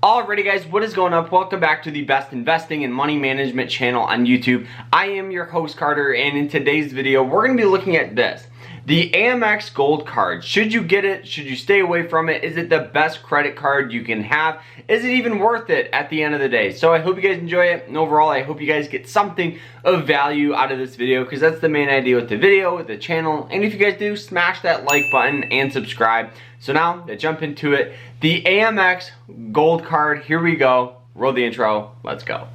Alrighty guys, what is going up? Welcome back to the best investing and money management channel on YouTube. I am your host Carter, and in today's video we're going to be looking at this. The AMEX Gold Card. Should you get it? Should you stay away from it? Is it the best credit card you can have? Is it even worth it at the end of the day? So I hope you guys enjoy it, and overall I hope you guys get something of value out of this video, because that's the main idea with the video, with the channel. And if you guys do, smash that like button and subscribe. So now, let's jump into it. The AMEX Gold Card, here we go. Roll the intro, let's go.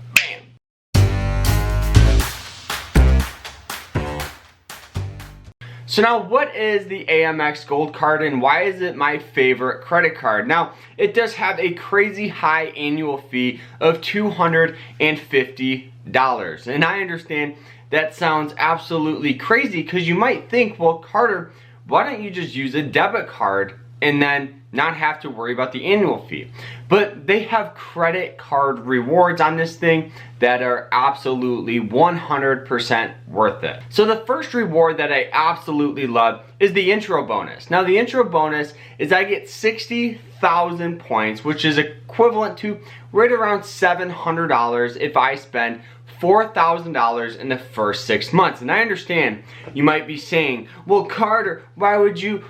So now, what is the AMEX Gold Card and why is it my favorite credit card? Now, it does have a crazy high annual fee of $250. And I understand that sounds absolutely crazy, because you might think, well, Carter, why don't you just use a debit card and then not have to worry about the annual fee? But they have credit card rewards on this thing that are absolutely 100% worth it. So the first reward that I absolutely love is the intro bonus. Now the intro bonus is I get 60,000 points, which is equivalent to right around $700 if I spend $4,000 in the first 6 months. And I understand you might be saying, well, Carter, why would you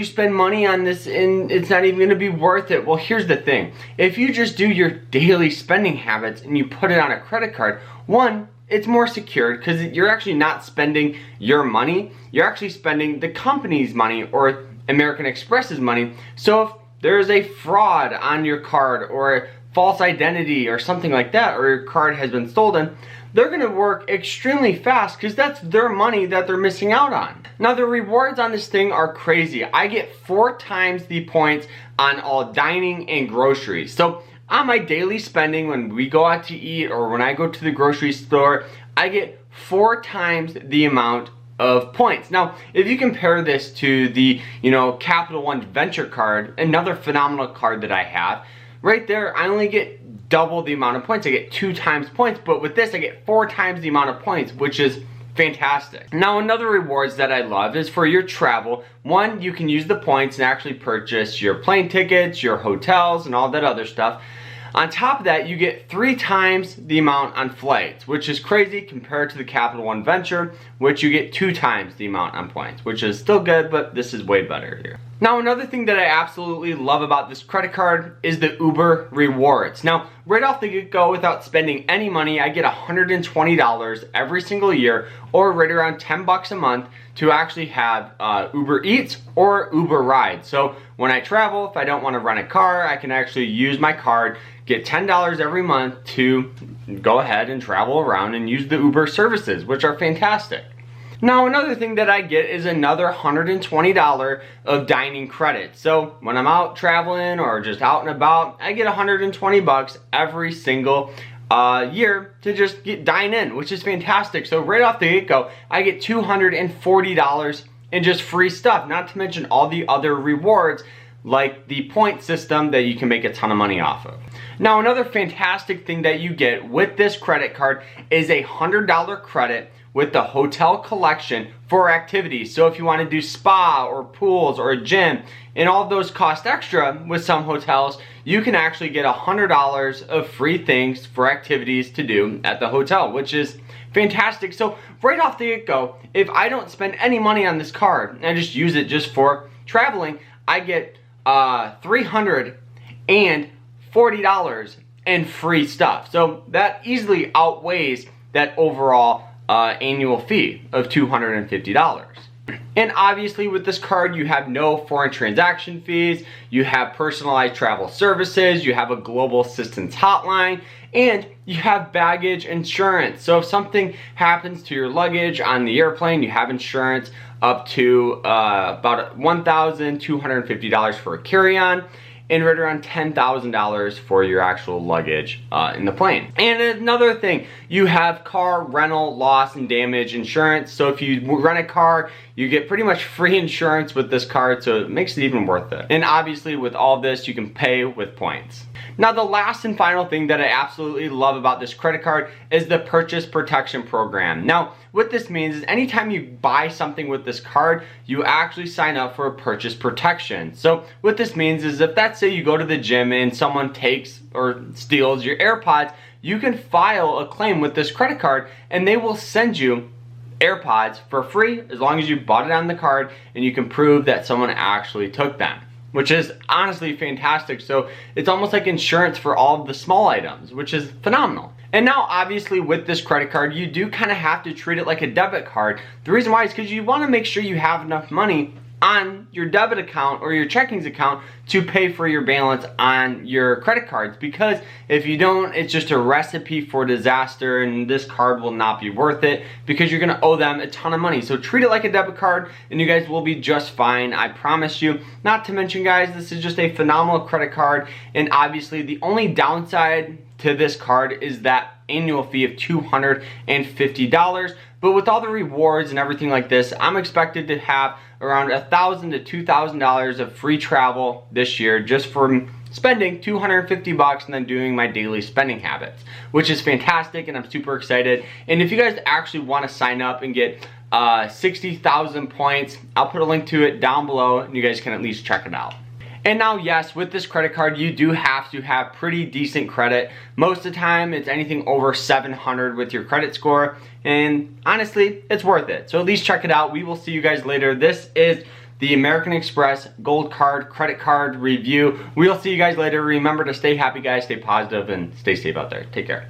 spend money on this and it's not even going to be worth it? Well, here's the thing. If you just do your daily spending habits and you put it on a credit card, one, it's more secured because you're actually not spending your money. You're actually spending the company's money or American Express's money. So if there's a fraud on your card or a false identity or something like that, or your card has been stolen, they're going to work extremely fast because that's their money that they're missing out on. Now the rewards on this thing are crazy. I get 4 times the points on all dining and groceries. So on my daily spending, when we go out to eat or when I go to the grocery store, I get 4 times the amount of points. Now, if you compare this to the, Capital One Venture card, another phenomenal card that I have, right there, I only get double the amount of points. I get 2 times points, but with this, I get 4 times the amount of points, which is fantastic. Now, another rewards that I love is for your travel. One, you can use the points and actually purchase your plane tickets, your hotels, and all that other stuff. On top of that, you get 3 times the amount on flights, which is crazy compared to the Capital One Venture, which you get 2 times the amount on points, which is still good, but this is way better here. Now, another thing that I absolutely love about this credit card is the Uber rewards. Now, right off the get-go, without spending any money, I get $120 every single year, or right around $10 a month, to actually have Uber Eats or Uber Rides. So when I travel, if I don't want to rent a car, I can actually use my card, get $10 every month to go ahead and travel around and use the Uber services, which are fantastic. Now, another thing that I get is another $120 of dining credit. So when I'm out traveling or just out and about, I get $120 every single year to just dine in, which is fantastic. So right off the get-go, I get $240 in just free stuff, not to mention all the other rewards like the point system that you can make a ton of money off of. Now, another fantastic thing that you get with this credit card is a $100 credit with the hotel collection for activities. So if you want to do spa or pools or a gym, and all of those cost extra with some hotels, you can actually get $100 of free things for activities to do at the hotel, which is fantastic. So right off the get-go, if I don't spend any money on this card and I just use it just for traveling, I get $340 in free stuff. So that easily outweighs that overall annual fee of $250. And obviously with this card, you have no foreign transaction fees, you have personalized travel services, you have a global assistance hotline, and you have baggage insurance. So if something happens to your luggage on the airplane, you have insurance up to about $1,250 for a carry-on, and right around $10,000 for your actual luggage in the plane. And another thing, you have car rental loss and damage insurance. So if you rent a car, You get pretty much free insurance with this card, so it makes it even worth it. And obviously with all this, you can pay with points. Now the last and final thing that I absolutely love about this credit card is the purchase protection program. Now what this means is anytime you buy something with this card, you actually sign up for a purchase protection. So what this means is if let's say you go to the gym and someone takes or steals your AirPods, you can file a claim with this credit card and they will send you AirPods for free as long as you bought it on the card and you can prove that someone actually took them, which is honestly fantastic. So it's almost like insurance for all of the small items, which is phenomenal. And now obviously with this credit card, you do kind of have to treat it like a debit card. The reason why is because you want to make sure you have enough money on your debit account or your checkings account to pay for your balance on your credit cards, because if you don't, it's just a recipe for disaster and this card will not be worth it because you're gonna owe them a ton of money. So treat it like a debit card and you guys will be just fine, I promise you. Not to mention guys, this is just a phenomenal credit card, and obviously the only downside to this card is that annual fee of $250. But with all the rewards and everything like this, I'm expected to have around $1,000 to $2,000 of free travel this year just from spending $250 and then doing my daily spending habits, which is fantastic and I'm super excited. And if you guys actually want to sign up and get 60,000 points, I'll put a link to it down below and you guys can at least check it out. And now, yes, with this credit card, you do have to have pretty decent credit. Most of the time, it's anything over 700 with your credit score. And honestly, it's worth it. So at least check it out. We will see you guys later. This is the American Express Gold Card Credit Card review. We'll see you guys later. Remember to stay happy, guys, stay positive, and stay safe out there. Take care.